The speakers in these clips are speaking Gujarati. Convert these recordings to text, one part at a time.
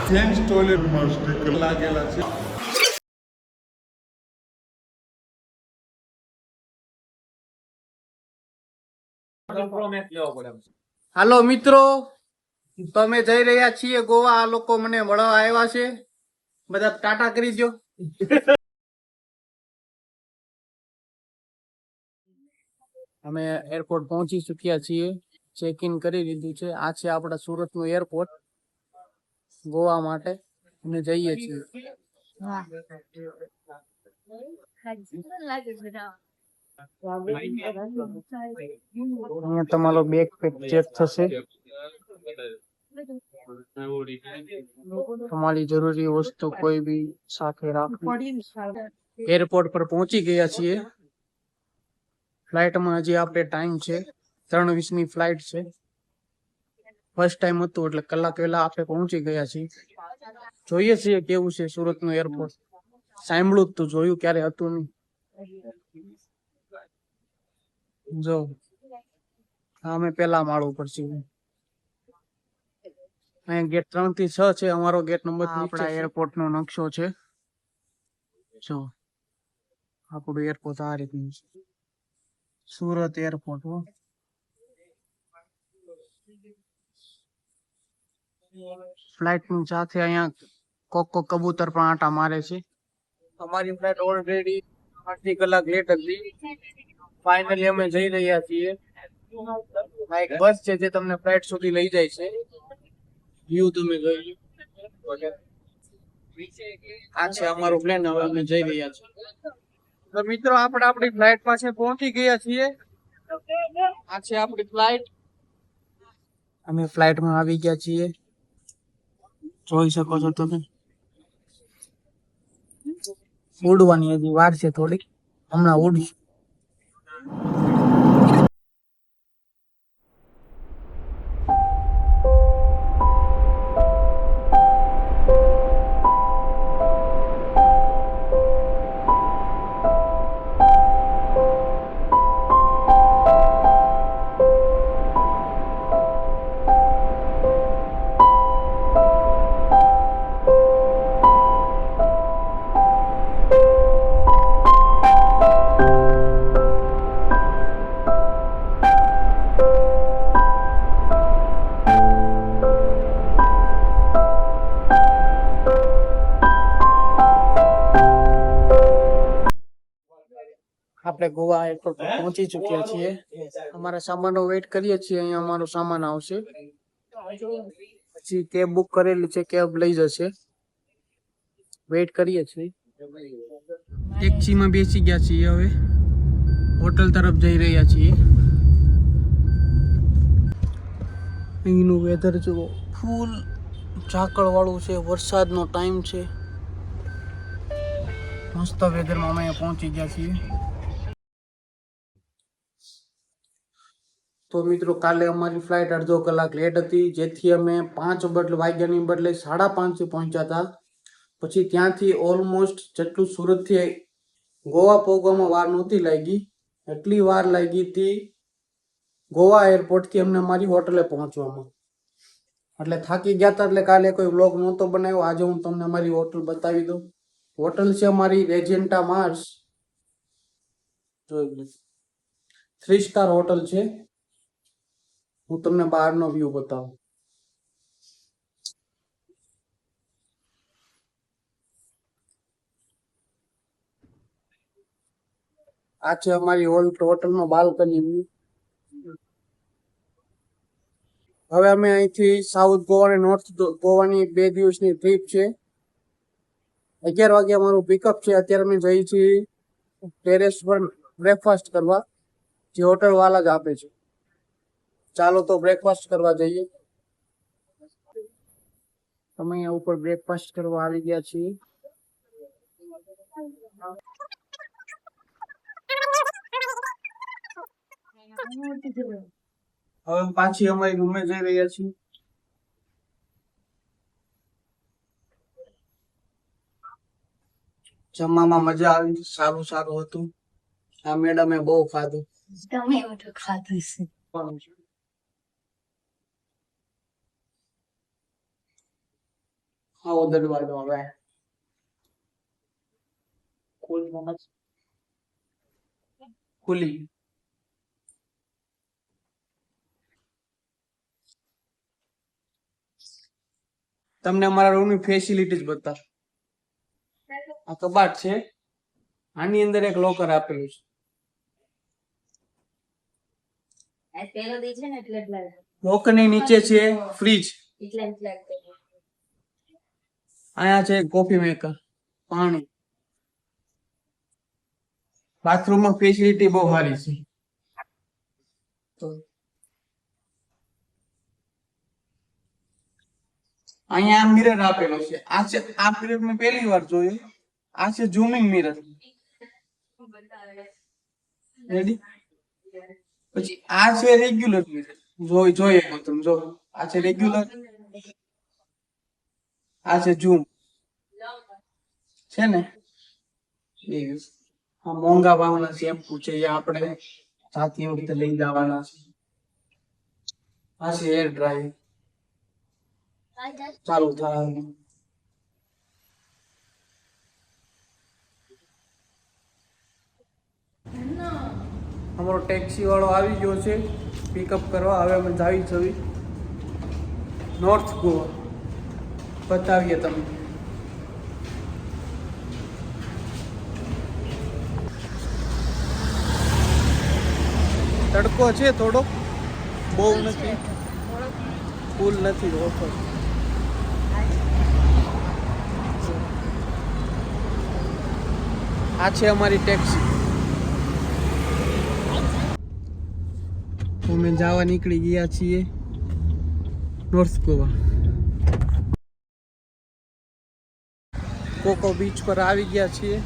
જેન્ટ્સ ટોયલેટમાં સ્ટીકર લાગેલા છે. હાલો મિત્રો, તમે જઈ રહ્યા છીએ ગોવા. આ લોકો મને મળવા આવ્યા છે. બધા ટાટા કરી દો. અમે એરપોર્ટ પહોંચી ચુક્યા છીએ. ચેક ઇન કરી દીધું છે. આ છે આપણા સુરત નું એરપોર્ટ ગોવા માટે. અમે જઈએ છીએ. અહીંયા તમારો બેગ પેક ચેક થશે. તમારી જરૂરી વસ્તુ કોઈ બી સાથે રાખવી. એરપોર્ટ પર પહોંચી ગયા છીએ. ફ્લાઇટમાં હજી આપણે ટાઈમ છે. 3:20 ની ફ્લાઇટ છે. ફર્સ્ટ ટાઈમ હતું એટલે કલાક પહેલા આપણે પહોંચી ગયા છીએ. જોઈએ છીએ કેવું છે સુરત નું એરપોર્ટ. સાંભળ્યું તું, જોયું ક્યારે હતું નહીં. જો અમે પેલા માળ ઉપર છીએ. અહીંયા ગેટ 3 થી 6 છે. અમારો ગેટ નંબર 3 આપણા એરપોર્ટ નો નકશો છે. જો આપણું એરપોર્ટ આ રીતનું છે. સુરત એરપોર્ટ. ફ્લાઇટ ની સાથે અહીંયા કોક કબૂતર પણ આટા મારે છે. અમારી ફ્લાઇટ ઓલરેડી 8 કલાક લેટ હતી. ફાઇનલી અમે જઈ રહ્યા છીએ. આ એક બસ છે જે તમને ફ્લાઇટ સુધી લઈ જાય છે. વ્યૂ તમે જોઈ લો. આ છે અમારું પ્લેન. હવે અમે જઈ રહ્યા છીએ. તો મિત્રો આપણે આપણી ફ્લાઇટ પાસે પહોંચી ગયા છીએ. આ છે આપણી ફ્લાઇટ. અમે ફ્લાઇટમાં આવી ગયા છીએ. જોઈ શકો છો તમે. ઉડવાની હજી વાર છે થોડીક. હમણાં ઉડશું. આપણે ગોવા એરપોર્ટ પર પહોંચી ચુક્યા છીએ. અમારા સામાનનો વેઇટ કરીએ છીએ. અહીંયા અમારો સામાન આવશે. પછી કેબ બુક કરેલી છે. કેબ લઈ જશે. વેઇટ કરીએ છીએ. ટેક્સીમાં બેસી ગયા છીએ. હવે હોટલ તરફ જઈ રહ્યા છીએ. અહીંનું વેધર જુઓ, ફૂલ ઝાકળ વાળું છે. વરસાદનો ટાઈમ છે. મસ્ત વેધરમાં અમે પહોંચી ગયા છીએ. તો મિત્રો કાલે અમારી ફ્લાઇટ અડધો કલાક લેટ હતી, જેથી અમે 5 વાગ્યાની બદલે 5:30 પહોંચ્યા હતા. પછી ત્યાંથી ઓલમોસ્ટ જેટલું સુરતથી ગોવા પહોંચવામાં વાર નહોતી લાગી, એટલી વાર લાગી હતી ગોવા એરપોર્ટથી અમને અમારી હોટલે પહોંચવામાં. એટલે થાકી ગયા હતા. એટલે કાલે કોઈ વ્લોગ નહોતો બનાવ્યો. આજે હું તમને અમારી હોટલ બતાવી દઉં. હોટલ છે અમારી રેજેન્ટા માર્સ. જોઈ લો, 3 સ્ટાર હોટલ છે. હું તમને બહારનો વ્યૂ બતાવું. આ છે અમારી હોટલનો બાલ્કની વ્યૂ. હવે અમે અહીંથી સાઉથ ગોવા અને નોર્થ ગોવાની 2 દિવસની ટ્રીપ છે. 11 વાગે અમારું પિકઅપ છે. અત્યારે અમે જઈએ છીએ ટેરેસ પર બ્રેકફાસ્ટ કરવા, જે હોટલ વાળા જ આપે છે. ચાલો તો બ્રેકફાસ્ટ કરવા જઈએ. અમે અહીંયા ઉપર બ્રેકફાસ્ટ કરવા આવી ગયા છીએ. હવે પાછી અમારી રૂમે જઈ રહ્યા છીએ. જમવામાં મજા આવી. સારું હતું. આ મેડમે બહુ ખાધું. તમે બધું ખાધું છે. આવો દરવાજો હવે ખુલી તમને અમારા રૂમની ફેસિલિટીઝ બતાવ. આ કબાટ છે, આની અંદર એક લોકર આપેલું છે. લોકરની નીચે છે ફ્રીજ. અહીંયા છે કોફી મેકર, પાણી. બાથરૂમમાં ફેસિલિટી બહુ સારી છે. અહીંયા મિરર આપેલો છે. આ મિરર મેં પહેલી વાર જોયું. આ છે ઝૂમિંગ મિરર. રેડી? પછી આ છે રેગ્યુલર મિરર. જોઈએ તમે જો. આ છે રેગ્યુલર, આ છે ઝૂમ. છે ને? આ મોંઘા ભાવના શેમ્પુ છે, એ આપણે જાતી વખતે લઈ જવાના છે. આ છે હેર ડ્રાયર. ચાલુ થાય. અમારો ટેક્સી વાળો આવી ગયો છે પિકઅપ કરવા. હવે અમે જાવી છવી નોર્થ ગોવા. બતાવીએ તમને. તડકો છે થોડો, બહુ નથી, ફૂલ નથી, ઓછો. આ છે અમારી ટેક્સી. અમે જવા નીકળી ગયા છીએ નોર્થ ગોવા. કોકો બીચ પર આવી ગયા છીએ.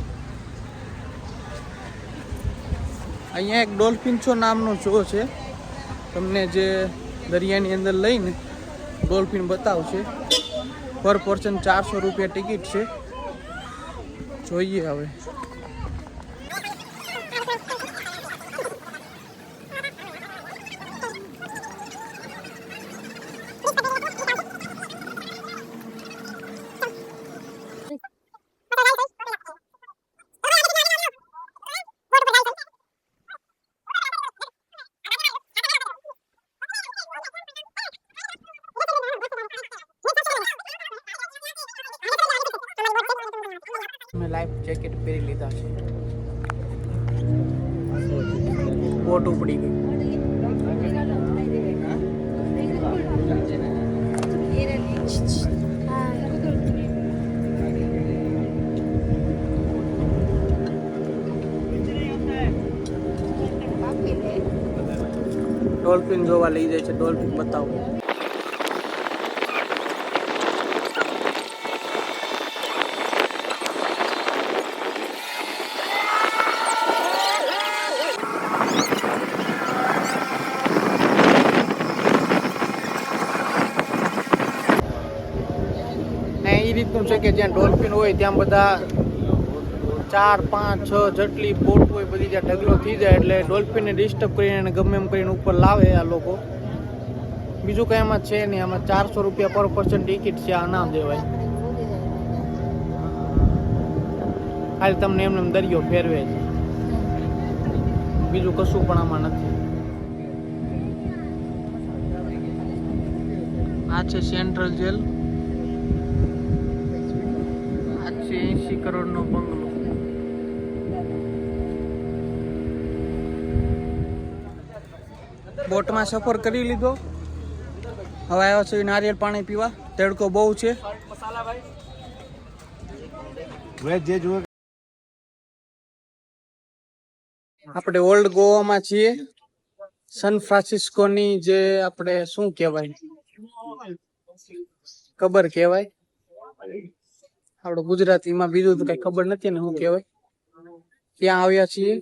અહીંયા એક ડોલ્ફિન શો નામનો શો છે. તમને જે દરિયાની અંદર લઈને ડોલ્ફિન બતાવશે. પર પર્સન 400 રૂપિયા ટિકિટ છે. જોઈએ હવે. મેં લાઈફ જેકેટ પહેરી લીધા છે. બોટ ઉપડી ગઈ. ડોલ્ફિન જોવા લઈ જાય છે. ડોલ્ફિન બતાવો. એ રીતનું છે કે જ્યાં ડોલ્ફિન હોય ત્યાં બધા 4, 5, 6 જેટલી બોટ હોય બધી જ્યાં ઢગલો થઈ જાય એટલે ડોલ્ફિનને ડિસ્ટર્બ કરીને ગમે એમ કરીને ઉપર લાવે આ લોકો. બીજું કંઈ એમાં છે નહીં. આમાં 400 રૂપિયા પર પર્સન ટિકિટ છે. આ ના દેવાય. ખાલી તમને એમને દરિયો ફેરવે છે, બીજું કશું પણ આમાં નથી. આ છે સેન્ટ્રલ જેલ. આ છે 80 કરોડનો બંગલો. બોટમાં સફર કરી લીધો. હવે આવ્યો છે નારિયેળ પાણી પીવા. તડકો બહુ છે. આપણે ઓલ્ડ ગોવામાં છીએ. સન ફ્રાન્સિસ્કોની જે આપણે શું કહેવાય, કબર કહેવાય. આપણે ગુજરાતીમાં બીજું તો કઈ ખબર નથી ને શું કહેવાય. ત્યાં આવ્યા છીએ.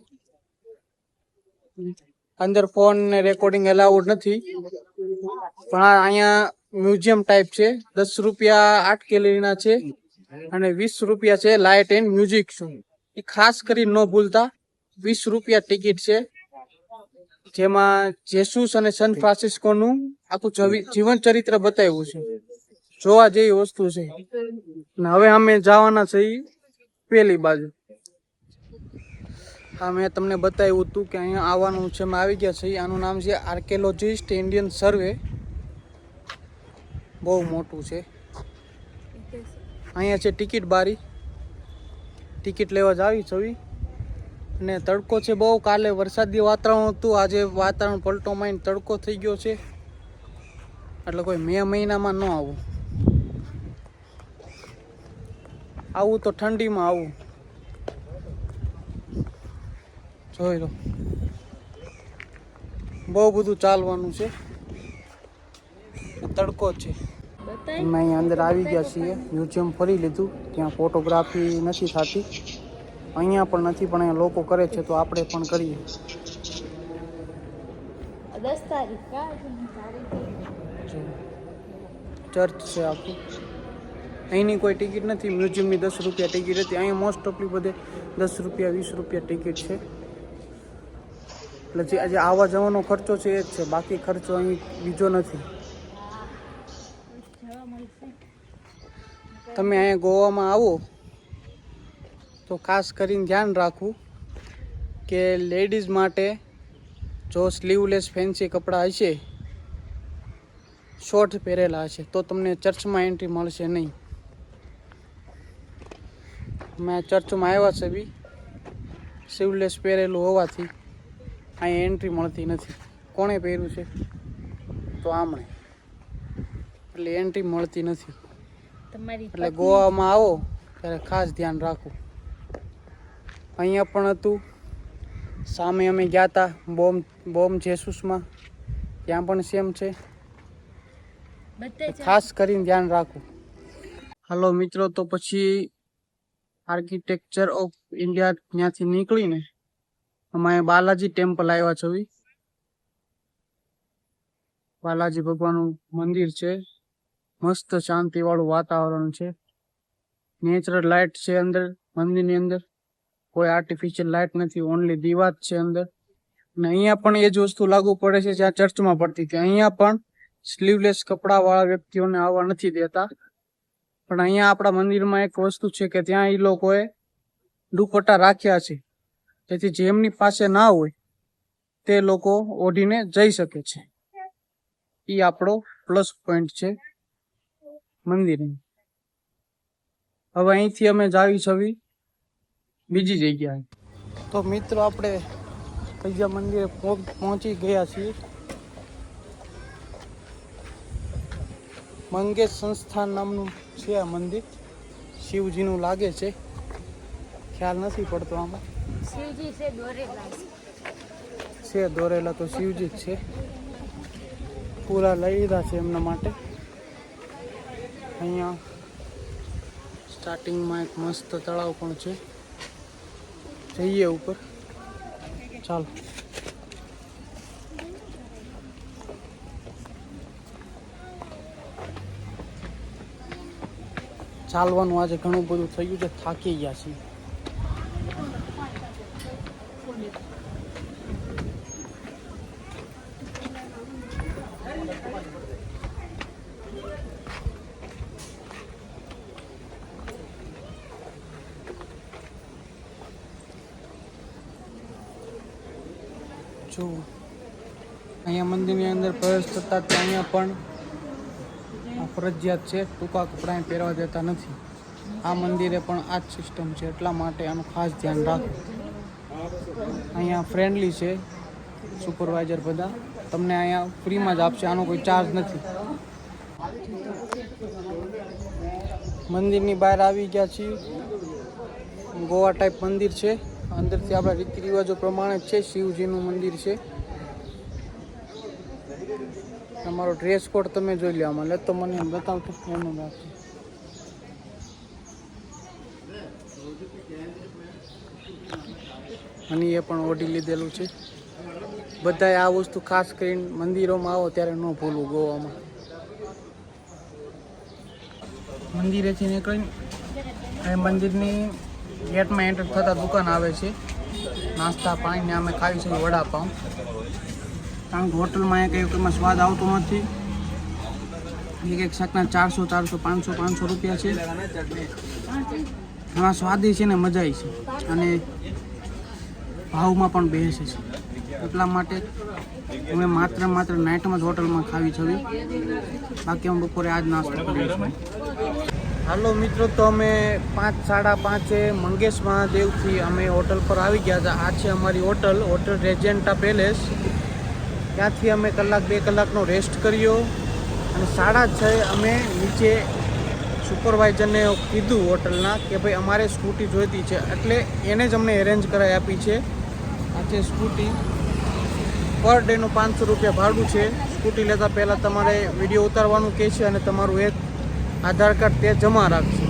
અંદર ફોન ને રેકોર્ડિંગ એલાઉડ નથી, પણ અહીંયા મ્યુઝિયમ ટાઈપ છે. 10 રૂપિયા 8 કેલરીના છે અને 20 રૂપિયા છે લાઇટ એન્ડ મ્યુઝિક શો. એ ખાસ કરી ન ભૂલતા. 20 રૂપિયા ટિકિટ છે, જેમાં જેસુસ અને સન ફ્રાન્સિસ્કોનું આખું જીવન ચરિત્ર બતાવ્યું છે. જોવા જેવી વસ્તુ છે. ને હવે અમે જવાના છીએ પેલી બાજુ. હા, મેં તમને બતાવ્યું હતું કે અહીંયા આવવાનું છે. અમે આવી ગયા છીએ. આનું નામ છે આર્કિયોલોજિસ્ટ ઇન્ડિયન સર્વે. બહુ મોટું છે. અહીંયા છે ટિકિટ બારી. ટિકિટ લેવા જ આવી છવી. અને તડકો છે બહુ. કાલે વરસાદી વાતાવરણ હતું, આજે વાતાવરણ પલટો મારીને તડકો થઈ ગયો છે. એટલે કોઈ મે મહિનામાં ન આવું. આવું તો ઠંડીમાં આવું. જોઈ લો, બહુ બધું ચાલવાનું છે. તડકો છે. અમે અહીંયા અંદર આવી ગયા છીએ. મ્યુઝિયમ ફરી લીધું. ત્યાં ફોટોગ્રાફી નથી થતી, અહીંયા પણ નથી, પણ અહીંયા લોકો કરે છે તો આપણે પણ કરીએ. 10 તારીખ ચર્ચ છે આખું. અહીંની કોઈ ટિકિટ નથી. મ્યુઝિયમની 10 રૂપિયા ટિકિટ હતી. અહીંયા મોસ્ટ ઓફલી બધે 10 રૂપિયા 20 રૂપિયા ટિકિટ છે. એટલે જે આજે આવવા જવાનો ખર્ચો છે એ જ છે, બાકી ખર્ચો અહીં બીજો નથી. તમે અહીંયા ગોવામાં આવો તો ખાસ કરીને ધ્યાન રાખવું કે લેડીઝ માટે જો સ્લીવલેસ ફેન્સી કપડાં હશે, શોર્ટ પહેરેલા હશે, તો તમને ચર્ચમાં એન્ટ્રી મળશે નહીં. મેં ચર્ચમાં આવ્યા છે બી સ્લીવલેસ પહેરેલું હોવાથી અહીંયા એન્ટ્રી મળતી નથી. કોણે પહેર્યું છે? તો આમણે. એટલે એન્ટ્રી મળતી નથી. એટલે ગોવામાં આવો ત્યારે ખાસ ધ્યાન રાખવું. અહીંયા પણ હતું. સામે અમે ગયા હતા બોમ્બ જેસૂસમાં, ત્યાં પણ સેમ છે. ખાસ કરીને ધ્યાન રાખવું. હાલો મિત્રો, તો પછી આર્કિટેક્ચર ઓફ ઇન્ડિયા ત્યાંથી નીકળીને અમે બાલાજી ટેમ્પલ આવ્યા છીએ. બાલાજી ભગવાનનું મંદિર છે. મસ્ત શાંતિવાળું વાતાવરણ છે. નેચરલ લાઇટ છે અંદર મંદિરની અંદર. કોઈ આર્ટિફિશિયલ લાઇટ નથી, ઓનલી દીવા જ છે અંદર. અને અહીંયા પણ એ જ વસ્તુ લાગુ પડે છે જ્યાં ચર્ચમાં પડતી હતી. અહીંયા પણ સ્લીવલેસ કપડાવાળા વ્યક્તિઓને આવવા નથી દેતા. પણ અહીંયા આપણા મંદિરમાં એક વસ્તુ છે કે ત્યાં એ લોકોએ દુપટ્ટા રાખ્યા છે, જેથી જેમની પાસે ના હોય તે લોકો ઓઢીને જઈ શકે છે. એ આપણો પ્લસ પોઈન્ટ છે મંદિરની. હવે અહીંથી અમે જાવી છવી બીજી જગ્યાએ. તો મિત્રો, આપણે કૈયા મંદિરે પહોંચી ગયા છીએ. મંગેશ સંસ્થાન નામનું છે આ મંદિર. શિવજીનું લાગે છે, ખ્યાલ નથી પડતો આમાં. શિવજી છે દોરેલા છે દોરેલા તો શિવજી જ છે. પૂરા લઈ લીધા છે એમના માટે. અહીંયા સ્ટાર્ટિંગમાં એક મસ્ત તળાવ પણ છે. જઈએ ઉપર, ચાલો. ચાલવાનું આજે ઘણું બધું થયું છે, થાકી ગયા છીએ. જો અહીંયા મંદિરની અંદર પ્રવેશ થતા અહીંયા પણ ફરજિયાત છે, ટૂંકા કપડાં પહેરવા દેતા નથી. આ મંદિરે પણ આ જ સિસ્ટમ છે, એટલા માટે આનું ખાસ ધ્યાન રાખો. અહીંયા ફ્રેન્ડલી છે સુપરવાઇઝર બધા, તમને અહીંયા ફ્રીમાં જ આપશે, આનો કોઈ ચાર્જ નથી. મંદિરની બહાર આવી ગયા છીએ. ગોવા ટાઈપ મંદિર છે. અંદરથી આપણા રીતિ રિવાજો પ્રમાણે છે. શિવજીનું મંદિર છે. તમારો ડ્રેસ કોડ તમે જોઈ લો. આમાં લે તો મને બતાવતો એનું રાખજો. અને એ પણ ઓઢી લીધેલું છે. બધાએ આ વસ્તુ ખાસ કરીને મંદિરોમાં આવો ત્યારે ન ભૂલવું. ગોવામાં મંદિરેથી નીકળીને એ મંદિરની ગેટમાં એન્ટર થતાં દુકાન આવે છે નાસ્તા પાણીને. અમે ખાવી છે વડાપાઉં, કારણ કે હોટલમાં એ કંઈ એમાં સ્વાદ આવતો નથી. એક શાકના 400 400 500 500 રૂપિયા છે. એમાં સ્વાદી છે ને મજા આવી છે અને ભાવમાં પણ બેસે છે. એટલા માટે અમે માત્ર નાઇટમાં જ હોટલમાં ખાવી છે. બાકી અમે બપોરે આજ નાસ્તો કરીએ છીએ. હાલો મિત્રો, તો અમે 5 સાડા 5 મંગેશ મહાદેવથી અમે હોટલ પર આવી ગયા હતા. આ છે અમારી હોટલ રેજેન્ટા પેલેસ. ત્યાંથી અમે 1-2 કલાકનો રેસ્ટ કર્યો અને 6:30 અમે નીચે સુપરવાઇઝરને કીધું હોટલના કે ભાઈ અમારે સ્કૂટી જોઈતી છે, એટલે એને જ અમને એરેન્જ કરાવી આપી છે. આ છે સ્કૂટી. પર ડેનું 500 રૂપિયા ભાડું છે. સ્કૂટી લેતા પહેલાં તમારે વિડીયો ઉતારવાનું કહે છે અને તમારું એક આધાર કાર્ડ તે જમા રાખશે.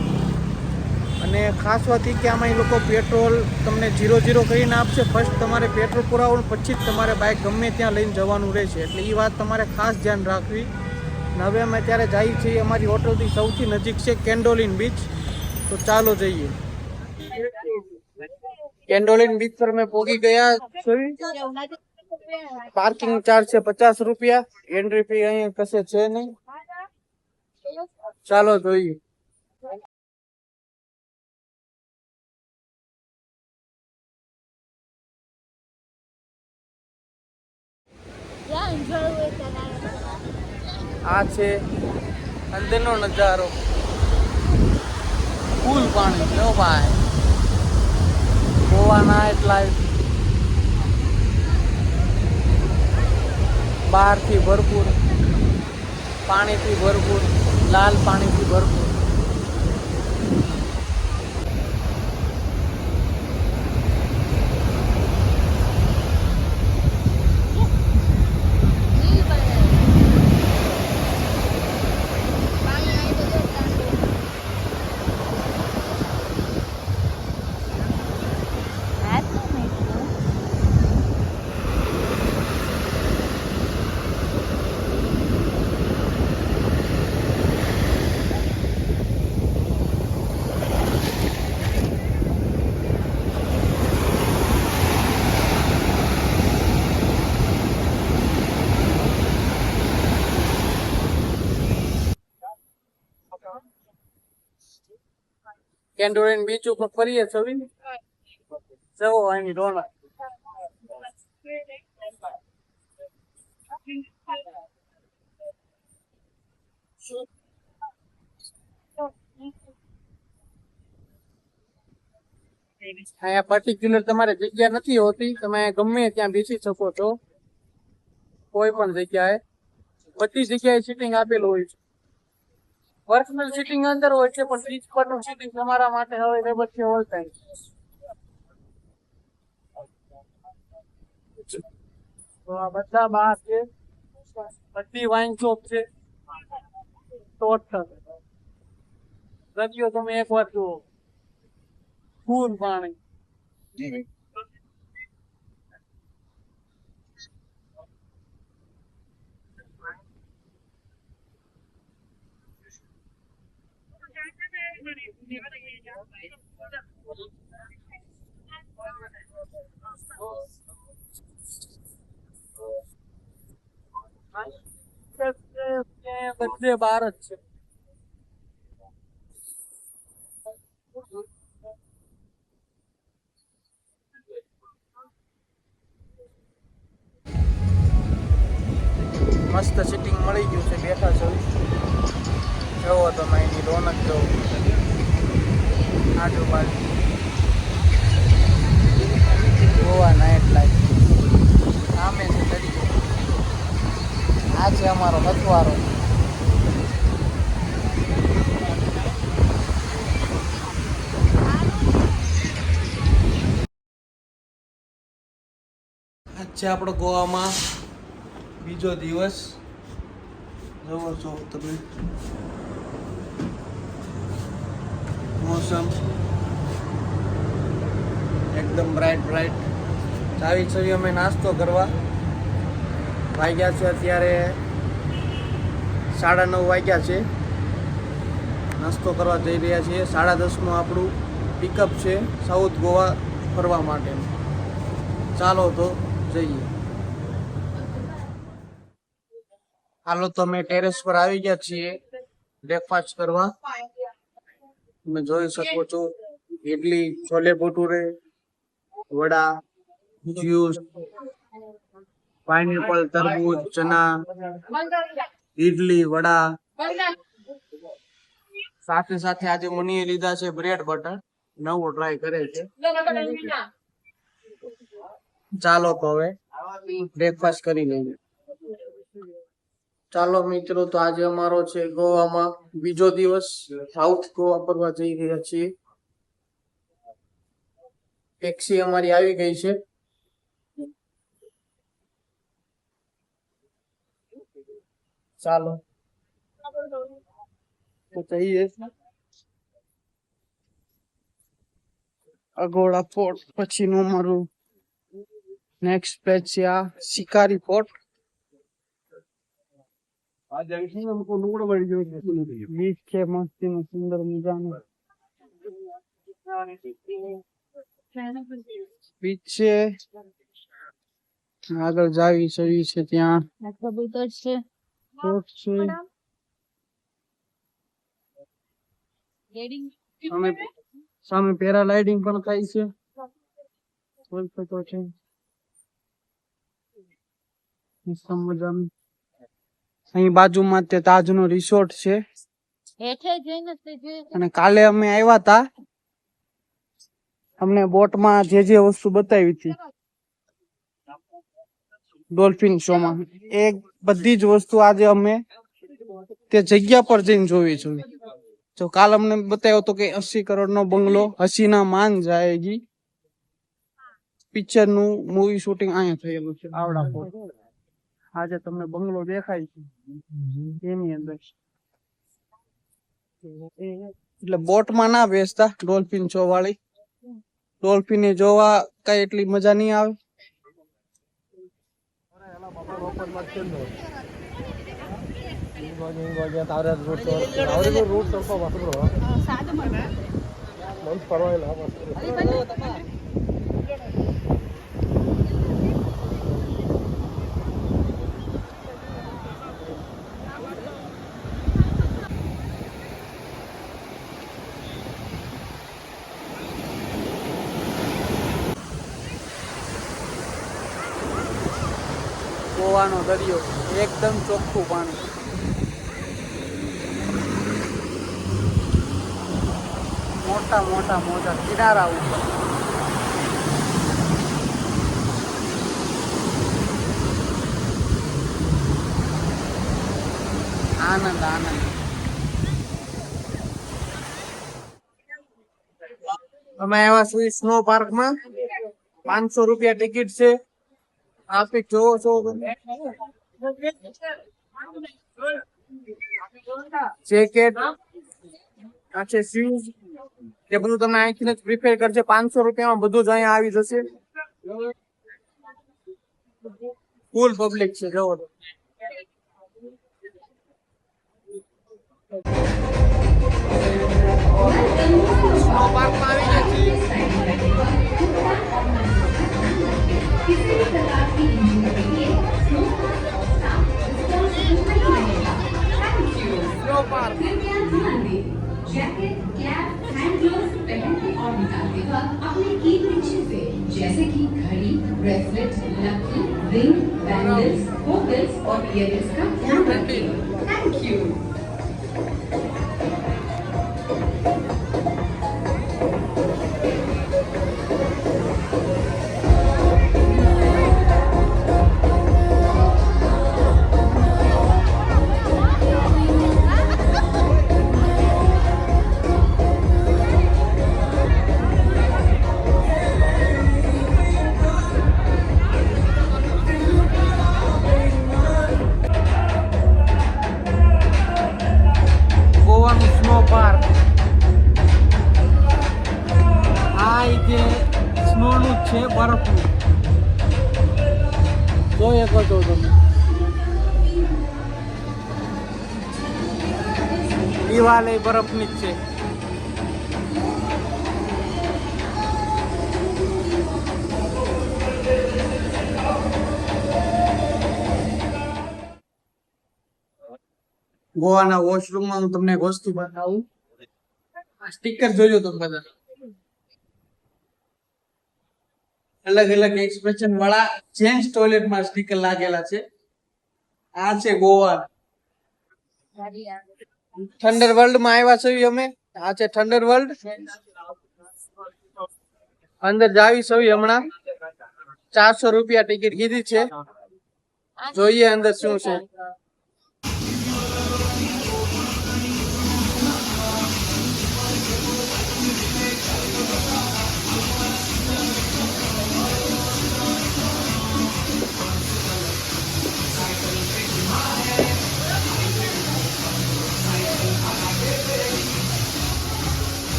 અને ખાસ વાત એ કે આમાં એ લોકો પેટ્રોલ તમને 0-0 કરીને આપશે. ફર્સ્ટ તમારે પેટ્રોલ પુરાવવાનું, પછી જ તમારે બાઇક ગમે ત્યાં લઈને જવાનું રહેશે. એટલે એ વાત તમારે ખાસ ધ્યાન રાખવી. અને હવે અમે ત્યારે જઈએ છીએ, અમારી હોટલથી સૌથી નજીક છે કેન્ડોલિન બીચ. તો ચાલો જઈએ. કેન્ડોલિન બીચ પર અમે પહોંચી ગયા. પાર્કિંગ ચાર્જ છે 50 રૂપિયા. એન્ટ્રી ફી અહીંયા કશે છે નહીં. ચાલો જોઈએ. આ છે અંદરનો નજારો. ફૂલ પાણી જો ભાઈ. ગોવા નાઇટ લાઈફ બહારથી ભરપૂર, પાણીથી ભરપૂર, લાલ પાણીથી ભરપૂર. કેન્ડોલિન બીચ ઉપર ફરીએ છવી. જવો અહીંની રોનક. અહીંયા પર્ટિક્યુલર તમારે જગ્યા નથી હોતી. તમે ગમે ત્યાં બેસી શકો છો, કોઈ પણ જગ્યાએ. બધી જગ્યાએ સીટિંગ આપેલું હોય છે. પર્સનલ સીટિંગ અંદર હોય છે, પણ બીચ પરનું સીટિંગ તમારા માટે અવેલેબલ છે ઓલ ટાઈમ. તો આ બધા બહાર છે. બધી વાઇન શોપ છે. ટોટલ દરિયો તમે એકવાર જુઓ. ફૂલ પાણી. બધે બહાર જ છે. મસ્ત સીટિંગ મળી ગયું છે, બેઠા છો. જોવો તમે એની રોનક જોવો. આજુબાજુ ગોવા નાઇટ લાઈફ. સામે છે દરિયો. આ છે અમારો મથવારો. આજ છે આપણો ગોવામાં બીજો દિવસ. જોવો છો તમે મોસમ એકદમ બ્રાઇટ. ચાવી છવી અમે નાસ્તો કરવા વાગ્યા છે. અત્યારે 9:30 વાગ્યા છે. નાસ્તો કરવા જઈ રહ્યા છીએ. 10:30નું આપણું પિકઅપ છે સાઉથ ગોવા ફરવા માટેનું. ચાલો તો જઈએ. હાલો તો અમે ટેરેસ પર આવી ગયા છીએ બ્રેકફાસ્ટ કરવા. તમે જોઈ શકો છો ઇડલી, છોલે ભટુરે, વડા, જ્યુસ, પાઇનેપલ, તરબૂચ, ચના, ઇડલી, વડા. સાથે સાથે આજે મનીએ લીધા છે બ્રેડ બટર. નવો ટ્રાય કરે છે. ચાલો તો હવે બ્રેકફાસ્ટ કરી લઈએ. ચાલો મિત્રો, તો આજે અમારો છે ગોવામાં બીજો દિવસ. સાઉથ ગોવા ફરવા જઈ રહ્યા છીએ. ટેક્સી અમારી આવી ગઈ છે. ચાલો તો જઈએ. અગોડા ફોર્ટ પછીનું અમારું નેક્સ્ટ પ્લેસ છે આ શિકારી ફોર્ટ. બીચ છે મસ્તીનું, સુંદર મજાનું બીચ છે. આગળ જાવી છે ત્યાં કબૂતર છે. ફોર્ટ છે. સામે પેરાગ્લાઇડિંગ પણ થાય છે. છે અહીં બાજુમાં તે તાજનો રિસોર્ટ છે. અને કાલે અમે આવ્યા હતા, અમને બોટમાં જે વસ્તુ બતાવી હતી ડોલ્ફિન શોમાં, એ બધી જ વસ્તુ આજે અમે તે જગ્યા પર જઈને જોવી જોઈએ. તો કાલ અમને બતાવ્યો હતો કે 80 કરોડનો બંગલો, હસીના માન જાયેગી. પિક્ચર નું મૂવી શૂટિંગ અહીંયા થયેલું છે આવડા ફોર્ટ. આજે તમને બંગલો દેખાય છે એની અંદર. એટલે બોટમાં ના બેસતા, ડોલ્ફિન શો વાળી. ડોલ્ફિન જોવા કઈ એટલી મજા નહીં આવે. ગોવાનો દરિયો એકદમ ચોખ્ખું પાણી. મોટા મોટા મોટા કિનારા ઉપર. આનંદ આનંદ. અમે આવ્યા છીએ સ્નો પાર્કમાં. 500 રૂપિયા ટિકિટ છે. ટ્રાફિક જોવો છો. જેકેટ આ છે શૂઝ, એ બધું તમને અહીંથી જ પ્રિફેર કરશે. 500 રૂપિયામાં બધું જ અહીંયા આવી જશે. ફૂલ પબ્લિક છે જોવો તો. સ્નો પાર્કમાં આવી ગયા છીએ. जैकेट, कैप, हैंड ग्लव्स पहनने और निकालते वक्त अपने कीमती चीजें जैसे कि घड़ी, ब्रेसलेट, नथी, रिंग, बैंगल्स, होटल्स और इयररिंग्स का ध्यान रखें। Thank you. ગોવાનું સ્નો પાર્ક. આ જે સ્નો નું જ છે, બરફનું. જોઈ શકો છો તમે. દિવાલ એ બરફની જ છે. ગોવાના વોશરૂમમાં હું તમને એક વસ્તુ બતાવું. આ સ્ટીકર જોજો તમે બધા. અલગ અલગ એક્સપ્રેશન વાળા જેન્ટ્સ ટોયલેટમાં સ્ટીકર લાગેલા છે. આ છે ગોવા. થંડર વર્લ્ડ માં આવ્યા છીએ અમે. આ છે થંડર વર્લ્ડ. અંદર જાવી છીએ હમણાં. 400 રૂપિયા ટિકિટ કીધી છે. જોઈએ અંદર શું છે.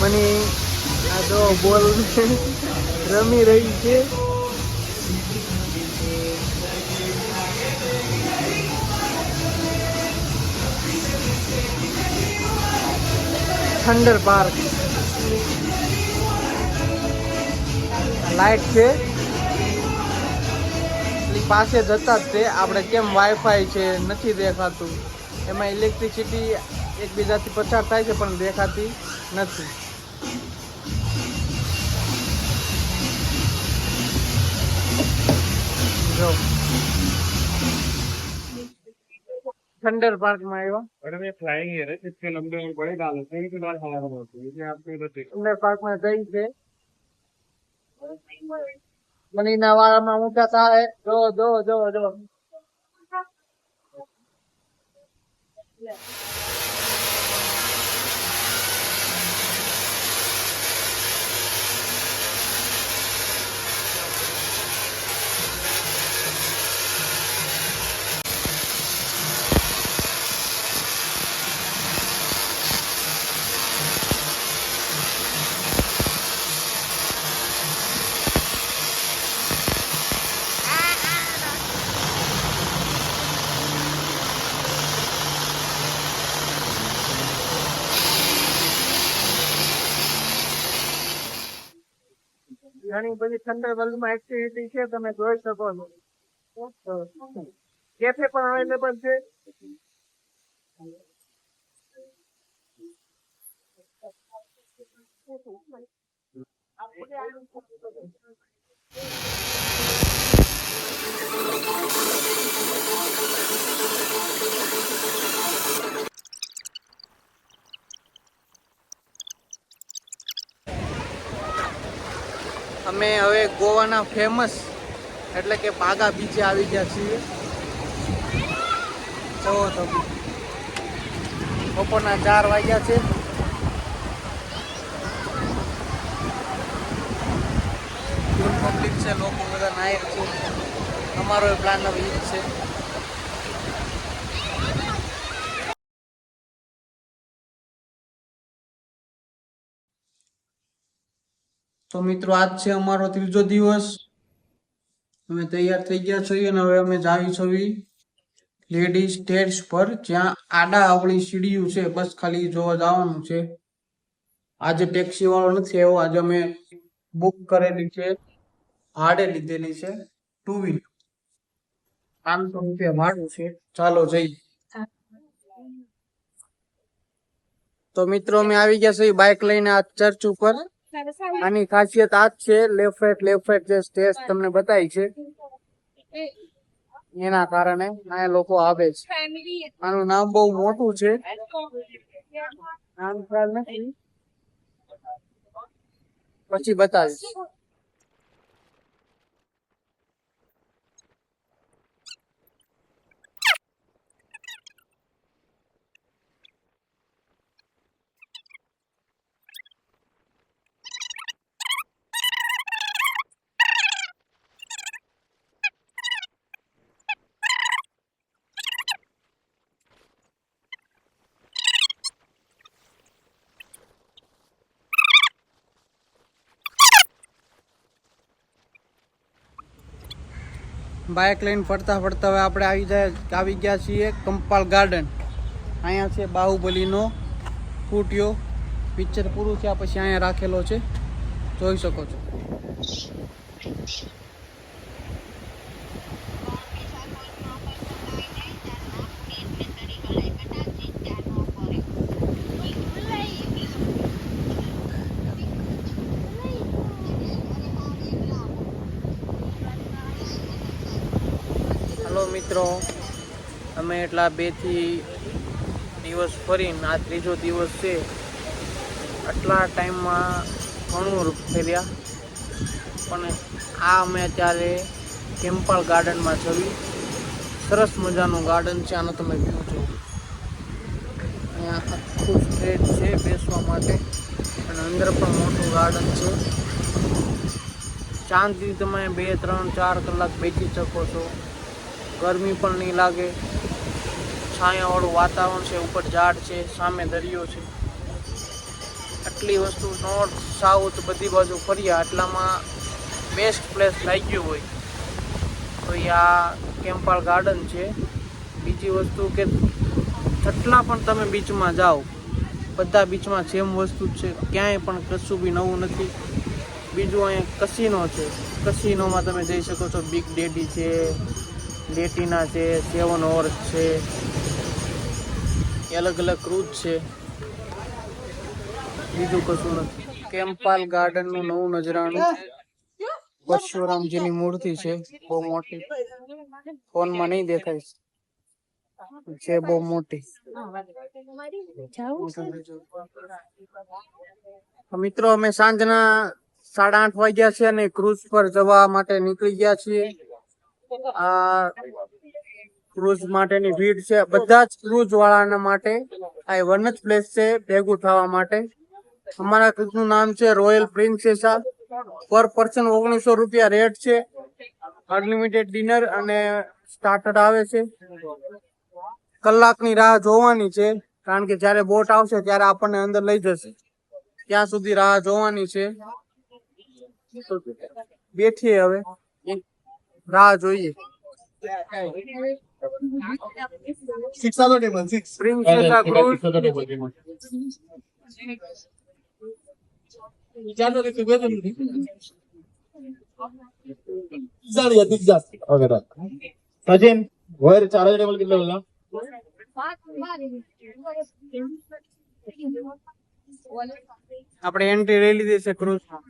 મને આ તો બોલ રમી રહી છે. થંડર પાર્ક લાઈટ છે એની પાસે જતા જ તે આપણે કેમ વાઈફાઈ છે નથી દેખાતું. એમાં ઇલેક્ટ્રિસિટી એકબીજાથી પસાર થાય છે પણ દેખાતી નથી. જો थंडर पार्क में आया. अरे मैं फ्लाइंग है रे, इसके लंबे और बड़े गाल होते हैं, इनके बाल हमारा होते हैं, ये आपको इधर देखो. थंडर पार्क में गई थे. मनीना वाला में ऊंचा था है. दो दो दो दो ઘણી બધી થંડર વર્લ્ડ માં એક્ટિવિટી છે તમે જોઈ શકો છો. કેફે પણ અવેલેબલ છે. અમે હવે ગોવાના ફેમસ એટલે કે બાગા બીચે આવી ગયા છીએ. જુઓ તમે બપોરના 4 વાગ્યા છે. ફૂલ પબ્લિક છે, લોકો બધા નાયક છે. અમારો પ્લાન હવે ઈ જ છે. તો મિત્રો આજ છે અમારો 3જો દિવસ. અમે તૈયાર થઈ ગયા છીએ અને હવે અમે જાવી છીએ લેડીઝ સ્ટેર્સ પર, જ્યાં આડા આવળી સીડીયું છે. બસ ખાલી જોવા જવાનું છે. આજે ટેક્સી વાળો નથી આવ્યો. આજે અમે બુક કરેલી છે, ભાડે લીધેલી છે 2 વ્હીલર. 500 રૂપિયા ભાડું છે. ચાલો જઈ. તો મિત્રો અમે આવી ગયા છીએ બાઇક લઈને આ ચર્ચ ઉપર. આની ખાસિયત આ જ છે, લેફ્ટ રાઈટ જે સ્ટેજ તમને બતાવી છે એના કારણે આ લોકો આવે છે. આનું નામ બહુ મોટું છે, નામ ખ્યાલ નથી, પછી બતાવીશ. બાઇક લઈને ફરતા ફરતા હવે આપણે આવી ગયા છીએ કંપાલ ગાર્ડન. અહીંયા છે બાહુબલીનો ફૂટ્યો. પિક્ચર પૂરું થયા પછી અહીંયા રાખેલો છે, જોઈ શકો છો. મિત્રો અમે એટલા 2 થી દિવસ ફરીને આ ત્રીજો દિવસ છે. આટલા ટાઈમમાં ઘણું ફેર્યા, પણ આ અમે અત્યારે કેમ્પાલ ગાર્ડનમાં જવી. સરસ મજાનું ગાર્ડન છે, આનો તમે વ્યૂ જુઓ. અહીંયા આખું સ્ટ્રેટ છે બેસવા માટે, અને અંદર પણ મોટું ગાર્ડન છે. શાંતિથી તમે 2, 3, 4 કલાક બેસી શકો છો. ગરમી પણ નહીં લાગે. છાયાવાળું વાતાવરણ છે, ઉપર ઝાડ છે, સામે દરિયો છે. આટલી વસ્તુ નોર્થ સાઉથ બધી બાજુ ફર્યા, આટલામાં બેસ્ટ પ્લેસ લાગ્યું હોય તો એ આ કેમ્પાલ ગાર્ડન છે. બીજી વસ્તુ કે જેટલા પણ તમે બીચમાં જાઓ, બધા બીચમાં સેમ વસ્તુ જ છે, ક્યાંય પણ કશું બી નવું નથી. બીજું અહીંયા કસિનો છે. કસિનોમાં તમે જઈ શકો છો. બિગ ડેડી છે, લેટીના છે, 7 હોર્સ છે, અલગ અલગ ક્રૂઝ છે. બીજું કશું નથી. કેમ્પાલ ગાર્ડનનું નવું નજરાણું. પરશુરામજીની મૂર્તિ છે, બહુ મોટી. ફોનમાં નહીં દેખાય છે, બહુ મોટી. મિત્રો અમે સાંજના 8:30 વાગ્યા છે અને ક્રૂઝ પર જવા માટે નીકળી ગયા છીએ. આ ક્રૂઝ માટેની ભીડ છે. બધા જ ક્રૂઝ વાળાના માટે આ વન જ પ્લેસ છે ભેગું થવા માટે. અમારા ક્રૂઝનું નામ છે રોયલ પ્રિન્સેસા. પર પર્સન 1900 રૂપિયા રેટ છે. અનલિમિટેડ ડિનર અને સ્ટાર્ટર આવે છે. કલાકની રાહ જોવાની છે, કારણ કે જ્યારે બોટ આવશે ત્યારે આપણને અંદર લઈ જશે. ત્યાં સુધી રાહ જોવાની છે. બેઠીએ હવે, રાહ જોઈએ. Princessa cruise. सचिन वर 4000 टेबल किती बोलला આપણે એન્ટ્રી લઈ લીધી છે ક્રૂઝમાં.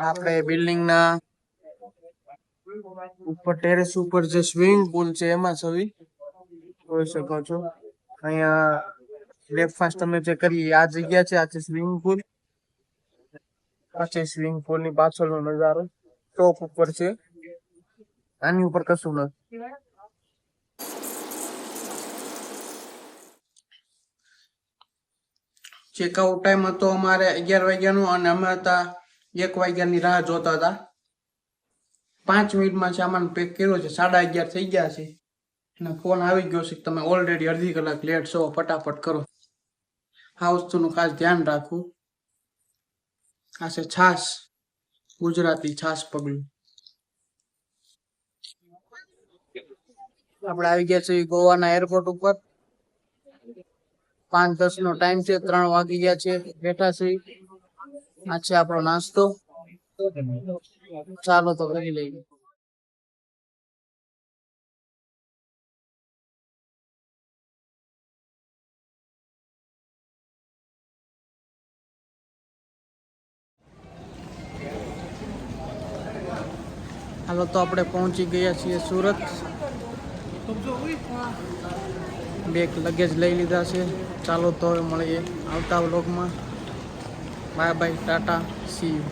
આપણે બિલ્ડિંગ ના ઉપર ટેરેસ ઉપર જે સ્વિમિંગ પુલ છે એમાં છવી જોઈ શકો છો. અહીંયા બ્રેકફાસ્ટ અમે જે કરીએ આ જગ્યા છે. આ છે સ્વિમિંગ પુલ. પછી સ્વિમિંગ પુલ ની પાછળનો નજારો ટોપ ઉપર છે. આની ઉપર કશું નથી. ચેકઆઉટ ટાઈમ હતો અમારે 11 વાગ્યાનો અને અમે હતા 1 વાગ્યાની રાહ જોતા હતા. 5 મિનિટમાં સામાન પેક કર્યો છે. 11:30 થઈ ગયા છે અને ફોન આવી ગયો છે તમે ઓલરેડી અડધી કલાક લેટ છો, ફટાફટ કરો. આ વસ્તુનું ખાસ ધ્યાન રાખવું. આ છે છાશ, ગુજરાતી છાશ પગલું. આપણે આવી ગયા છે ગોવાના એરપોર્ટ ઉપર. 5:10 નો ટાઈમ છે. 3 વાગી ગયા છે. બેઠા છે. આ છે આપણો નાસ્તો. ચાલો તો કરી લઈએ. હાલો તો આપણે પહોંચી ગયા છીએ સુરત. બેગ લગેજ લઈ લીધા છે. ચાલો તો હવે મળીએ આવતા વ્લોગમાં. Bye bye, Tata, C you.